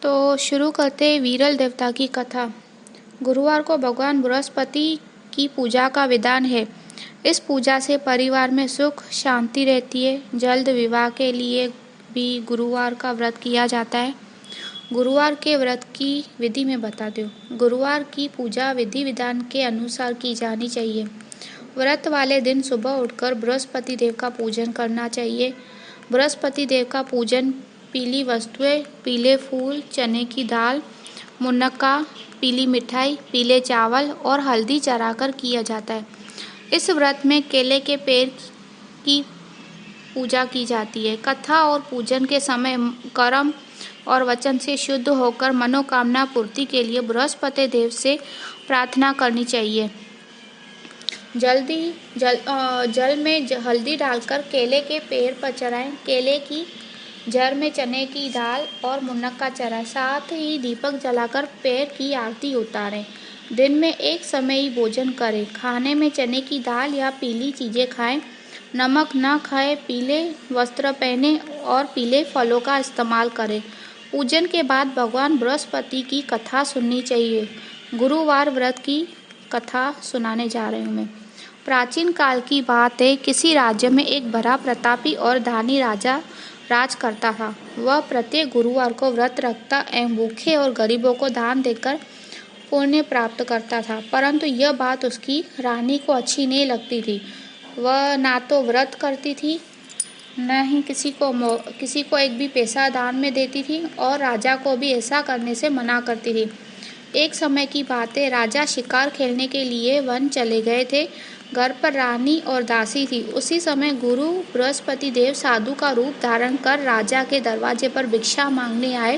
तो शुरू करते हैं वीरल देवता की कथा। गुरुवार को भगवान बृहस्पति की पूजा का विधान है। इस पूजा से परिवार में सुख शांति रहती है। जल्द विवाह के लिए भी गुरुवार का व्रत किया जाता है। गुरुवार के व्रत की विधि में बता दो। गुरुवार की पूजा विधि विधान के अनुसार की जानी चाहिए। व्रत वाले दिन सुबह उठकर बृहस्पति देव का पूजन करना चाहिए। बृहस्पति देव का पूजन पीली वस्तुएं, पीले फूल, चने की दाल, मुनक्का, पीली मिठाई, पीले चावल और हल्दी चढ़ाकर किया जाता है। इस व्रत में केले के पेड़ की पूजा की जाती है। कथा और पूजन के समय कर्म और वचन से शुद्ध होकर मनोकामना पूर्ति के लिए बृहस्पति देव से प्रार्थना करनी चाहिए। जल में हल्दी डालकर केले के पेड़ पर चढ़ाएं। केले की जड़ में चने की दाल और मुनक्का चढ़ाएं। साथ ही दीपक जलाकर पेड़ की आरती उतारें। दिन में एक समय ही भोजन करें। खाने में चने की दाल या पीली चीज़ें खाएं। नमक न खाएं। पीले वस्त्र पहने और पीले फलों का इस्तेमाल करें। पूजन के बाद भगवान बृहस्पति की कथा सुननी चाहिए। गुरुवार व्रत की कथा सुनाने जा रही हूँ मैं। प्राचीन काल की बात है। किसी राज्य में एक बड़ा प्रतापी और धनी राजा राज करता था। वह प्रत्येक गुरुवार को व्रत रखता एवं भूखे और गरीबों को दान देकर पुण्य प्राप्त करता था। परंतु यह बात उसकी रानी को अच्छी नहीं लगती थी। वह ना तो व्रत करती थी, न ही किसी को एक भी पैसा दान में देती थी और राजा को भी ऐसा करने से मना करती थी। एक समय की बात है। राजा शिकार खेलने के लिए वन चले गए थे। घर पर रानी और दासी थी। उसी समय गुरु बृहस्पति देव साधु का रूप धारण कर राजा के दरवाजे पर भिक्षा मांगने आए।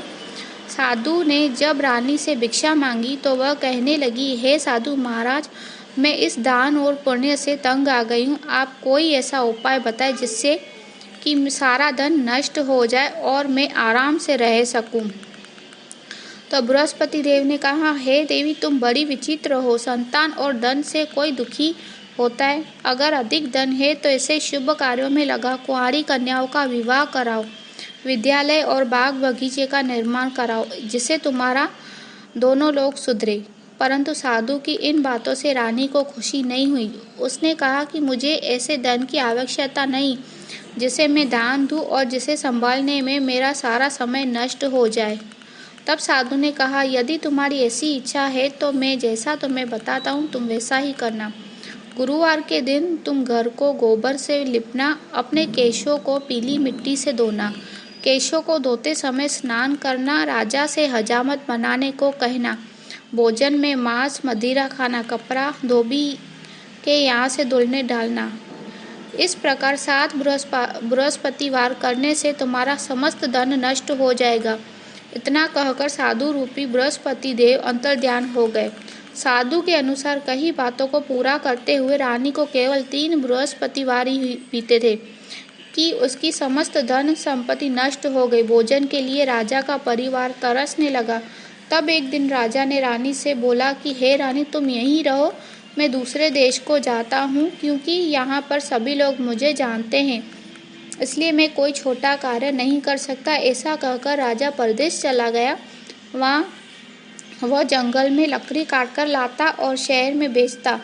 साधु ने जब रानी से भिक्षा मांगी तो वह कहने लगी, हे साधु महाराज, मैं इस दान और पुण्य से तंग आ गई हूँ। आप कोई ऐसा उपाय बताएं जिससे कि सारा धन नष्ट हो जाए और मैं आराम से रह सकूं। तो बृहस्पति देव ने कहा, हे देवी, तुम बड़ी विचित्र हो। संतान और धन से कोई दुखी होता है। अगर अधिक धन है तो इसे शुभ कार्यों में लगा कुंवारी कन्याओं का विवाह कराओ। विद्यालय और बाग बगीचे का निर्माण कराओ जिससे तुम्हारा दोनों लोग सुधरे। परंतु साधु की इन बातों से रानी को खुशी नहीं हुई। उसने कहा कि मुझे ऐसे धन की आवश्यकता नहीं जिसे मैं दान दूं और जिसे संभालने में मेरा सारा समय नष्ट हो जाए। तब साधु ने कहा, यदि तुम्हारी ऐसी इच्छा है तो मैं जैसा तुम्हें बताता हूँ तुम वैसा ही करना। गुरुवार के दिन तुम घर को गोबर से लिपना, अपने केशों को पीली मिट्टी से धोना, केशों को धोते समय स्नान करना, राजा से हजामत बनाने को कहना, भोजन में मांस मदिरा खाना, कपड़ा धोबी के यहाँ से धुलने डालना। इस प्रकार 7 बृहस्पतिवार करने से तुम्हारा समस्त धन नष्ट हो जाएगा। इतना कहकर साधु रूपी बृहस्पति देव अंतर्ध्यान हो गए। साधु के अनुसार कई बातों को पूरा करते हुए रानी को केवल 3 बृहस्पतिवार ही बीते थे कि उसकी समस्त धन संपत्ति नष्ट हो गई। भोजन के लिए राजा का परिवार तरसने लगा। तब एक दिन राजा ने रानी से बोला कि हे रानी, तुम यहीं रहो, मैं दूसरे देश को जाता हूँ क्योंकि यहाँ पर सभी लोग मुझे जानते हैं, इसलिए मैं कोई छोटा कार्य नहीं कर सकता। ऐसा कहकर राजा परदेश चला गया। वहाँ वह जंगल में लकड़ी काटकर लाता और शहर में बेचता।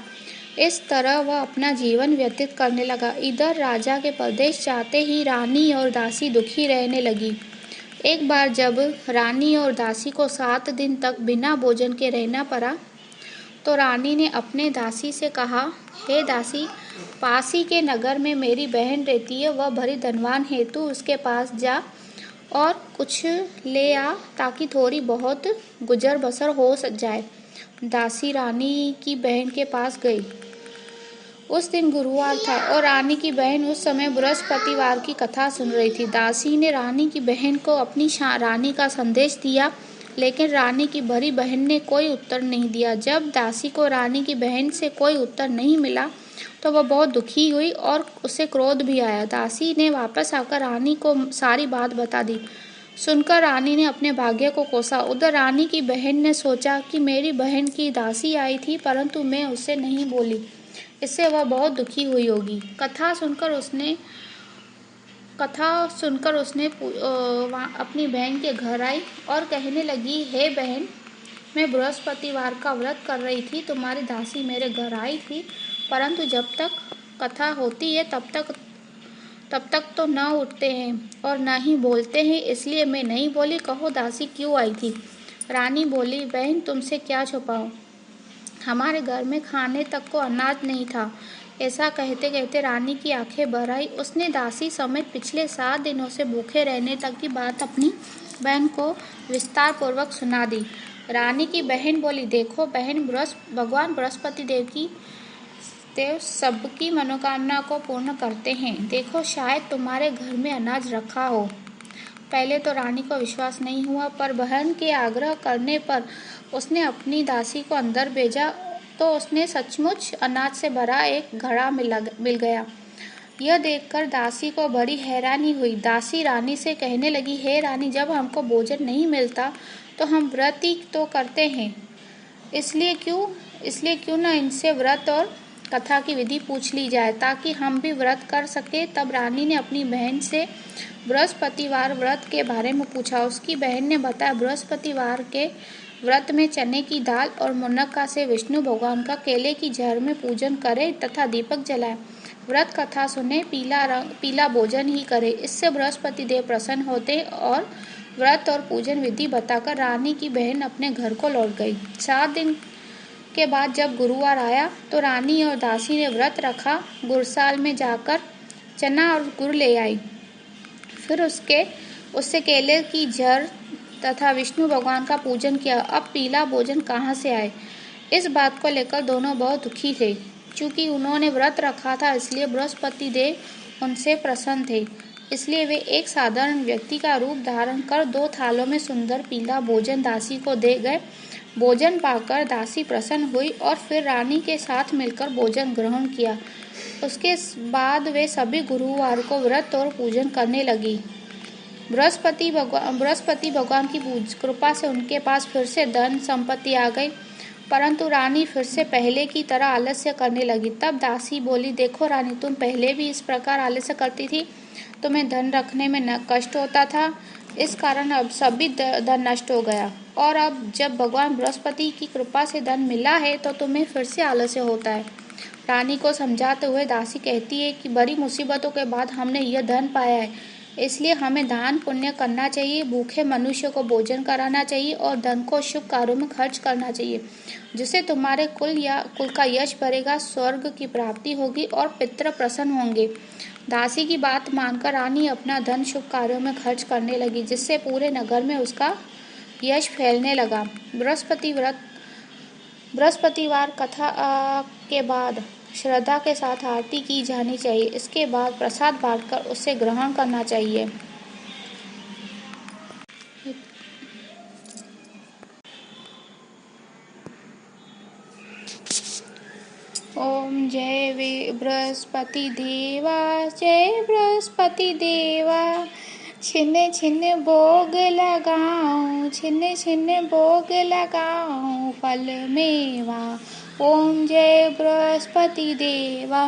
इस तरह वह अपना जीवन व्यतीत करने लगा। इधर राजा के परदेश जाते ही रानी और दासी दुखी रहने लगी। एक बार जब रानी और दासी को 7 दिन तक बिना भोजन के रहना पड़ा तो रानी ने अपने दासी से कहा, हे दासी, पास ही के नगर में मेरी बहन रहती है। वह बड़ी धनवान है। तू उसके पास जा और कुछ ले आ ताकि थोड़ी बहुत गुजर बसर हो जाए। दासी रानी की बहन के पास गई। उस दिन गुरुवार था और रानी की बहन उस समय बृहस्पतिवार की कथा सुन रही थी। दासी ने रानी की बहन को अपनी रानी का संदेश दिया, लेकिन रानी की बड़ी बहन ने कोई उत्तर नहीं दिया। जब दासी को रानी की बहन से कोई उत्तर नहीं मिला तो वह बहुत दुखी हुई और उसे क्रोध भी आया। दासी ने वापस आकर रानी को सारी बात बता दी। सुनकर रानी ने अपने भाग्य को कोसा। उधर रानी की बहन ने सोचा कि मेरी बहन की दासी आई थी परंतु मैं उससे नहीं बोली, इससे वह बहुत दुखी हुई होगी। कथा सुनकर उसने कथा सुनकर उसने अपनी बहन के घर आई और कहने लगी, हे बहन, मैं बृहस्पतिवार का व्रत कर रही थी, तुम्हारी दासी मेरे घर आई थी, परंतु जब तक कथा होती है तब तक तो न उठते हैं और न ही बोलते हैं, इसलिए मैं नहीं बोली। कहो दासी क्यों आई थी? रानी बोली, बहन तुमसे क्या छुपाऊं, हमारे घर में खाने तक को अनाज नहीं था। ऐसा कहते कहते रानी की आंखें भर आई। उसने दासी समेत पिछले 7 दिनों से भूखे रहने तक की बात अपनी बहन को विस्तार पूर्वक सुना दी। रानी की बहन बोली, देखो बहन, भगवान बृहस्पति देव सबकी मनोकामना को पूर्ण करते हैं। देखो शायद तुम्हारे घर में अनाज रखा हो। पहले तो रानी को विश्वास नहीं हुआ, पर बहन के आग्रह करने पर उसने अपनी दासी को अंदर भेजा तो उसने सचमुच अनाज से भरा एक घड़ा मिल गया। यह देखकर दासी को बड़ी हैरानी हुई। दासी रानी से कहने लगी, हे रानी, जब हमको भोजन नहीं मिलता तो हम व्रत ही तो करते हैं, इसलिए क्यों न इनसे व्रत और कथा की विधि पूछ ली जाए ताकि हम भी व्रत कर सके। तब रानी ने अपनी बहन से बृहस्पतिवार व्रत के बारे में पूछा। उसकी बहन ने बताया, बृहस्पतिवार के व्रत में चने की दाल और मुनक्का से विष्णु भगवान का केले की जड़ में पूजन करे तथा दीपक जलाए, व्रत कथा सुने, पीला भोजन ही करे, इससे बृहस्पति देव प्रसन्न होते और व्रत और पूजन विधि बताकर रानी की बहन अपने घर को लौट गई। 7 दिन के बाद जब गुरुवार आया तो रानी और दासी ने व्रत रखा, गुड़साल में जाकर चना और गुड़ ले आई, फिर उससे केले की जड़ तथा विष्णु भगवान का पूजन किया। अब पीला भोजन कहाँ से आए, इस बात को लेकर दोनों बहुत दुखी थे। चूंकि उन्होंने व्रत रखा था इसलिए बृहस्पति देव उनसे प्रसन्न थे, इसलिए वे एक साधारण व्यक्ति का रूप धारण कर 2 थालों में सुंदर पीला भोजन दासी को दे गए। भोजन पाकर दासी प्रसन्न हुई और फिर रानी के साथ मिलकर भोजन ग्रहण किया। उसके बाद वे सभी गुरुवार को व्रत और पूजन करने लगी। बृहस्पति भगवान की कृपा से उनके पास फिर से धन संपत्ति आ गई, परंतु रानी फिर से पहले की तरह आलस्य करने लगी। तब दासी बोली, देखो रानी, तुम पहले भी इस प्रकार आलस्य करती थी, तुम्हें धन रखने में न कष्ट होता था, इस कारण अब सभी धन नष्ट हो गया, और अब जब भगवान बृहस्पति की कृपा से धन मिला है तो तुम्हें फिर से आलस्य होता है। रानी को समझाते हुए दासी कहती है कि बड़ी मुसीबतों के बाद हमने यह धन पाया है, इसलिए हमें दान पुण्य करना चाहिए, भूखे मनुष्य को भोजन कराना चाहिए और धन को शुभ कार्यों में खर्च करना चाहिए, जिससे तुम्हारे कुल का यश बढ़ेगा, स्वर्ग की प्राप्ति होगी और पितृ प्रसन्न होंगे। दासी की बात मानकर रानी अपना धन शुभ कार्यों में खर्च करने लगी, जिससे पूरे नगर में उसका यश फैलने लगा। बृहस्पतिवार कथा के बाद श्रद्धा के साथ आरती की जानी चाहिए। इसके बाद प्रसाद बांटकर उसे ग्रहण करना चाहिए। ओम जय बृहस्पति देवा, जय बृहस्पति देवा, छिन्न छिन्न भोग लगाऊं, छिन्न छिन्न भोग लगाऊं फल मेवा। ओम जय बृहस्पति देवा,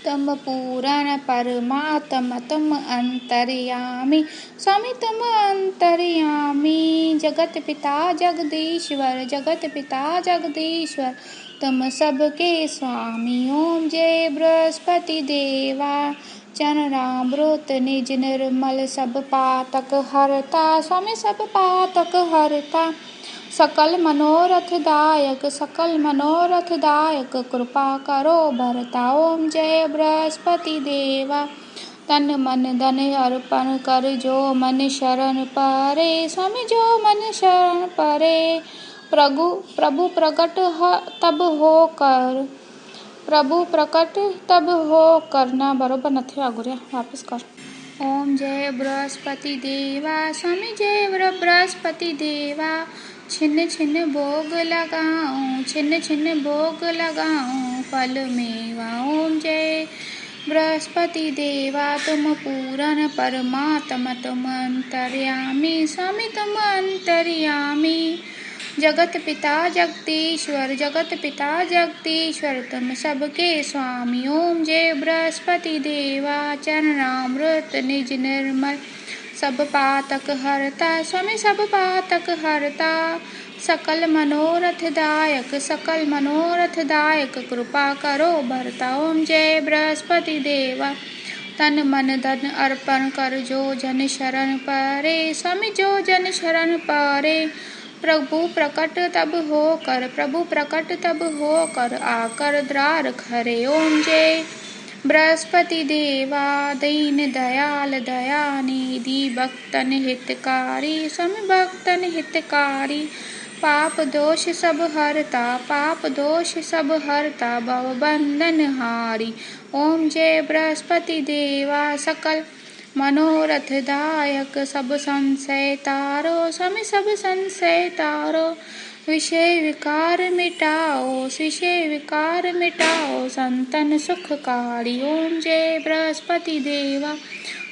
तम पूरण परमात्म तम अंतर्यामी, स्वामी तम अंतर्यामी, जगत पिता जगदीश्वर, जगत पिता जगदीश्वर, तम सबके स्वामी। ओम जय बृहस्पति देवा, चरणामृत निज निर्मल सब पातक हरता, स्वामी सब पातक हरता, सकल मनोरथ दायक कृपा करो भरता। ओम जय बृहस्पति देवा, तन मन धन अर्पण कर जो मन शरण परे, स्वामी जो मन शरण परे, प्रभु प्रकट तब हो करना बरोबर नथे आगुरिया वापस कर। ओम जय बृहस्पति देवा, स्वामी जय बृहस्पति देवा, छिन्न छिन्न भोग लगाऊं, छिन्न छिन्न भोग लगाऊं फल मेवा। ओम जय बृहस्पति देवा, तुम पूरन परमात्मा तुम अंतर्यामी, स्वामी तुम अंतर्यामी, जगत पिता जगदीश्वर, जगत पिता जगदीश्वर, तुम सबके स्वामी। ओम जय बृहस्पति देवा, चरणामृत निज निर्मल, सब पातक हरता स्वामी, सब पातक हरता। सकल मनोरथ दायक, सकल मनोरथ दायक, कृपा करो भरता। ओम जय बृहस्पति देवा, तन मन धन अर्पण कर, जो जन शरण परे स्वामी, जो जन शरण परे। प्रभु प्रकट तब हो कर, प्रभु प्रकट तब हो कर, आकर द्वार खरे। ओम जय बृहस्पति देवा, दीन दयाल दयानिधि, भक्तन हितकारी स्वामी, भक्तन हितकारी। पाप दोष सब हरता, पाप दोष सब हरता, भव बंधन हारी। ओम जय बृहस्पति देवा, सकल मनोरथ दायक, सब संशय तारो स्वामी, सब संशय तारो। विषय विकार मिटाओ, विषय विकार मिटाओ, संतन सुखकारी। ओम जय बृहस्पति देवा,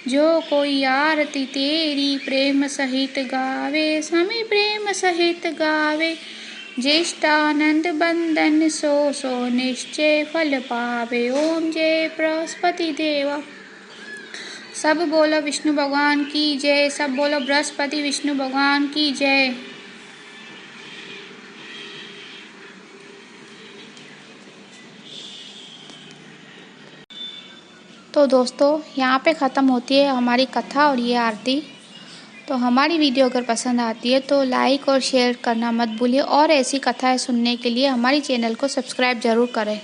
जो कोई आरती तेरी प्रेम सहित गावे स्वामी, प्रेम सहित गावे। ज्येष्ठानंद बंदन सो सो निश्चय फल पावे। ओम जय बृहस्पति देवा। सब बोलो विष्णु भगवान की जय, सब बोलो बृहस्पति विष्णु भगवान की जय। तो दोस्तों, यहाँ पे ख़त्म होती है हमारी कथा और ये आरती। तो हमारी वीडियो अगर पसंद आती है तो लाइक और शेयर करना मत भूलिए, और ऐसी कथाएं सुनने के लिए हमारी चैनल को सब्सक्राइब ज़रूर करें।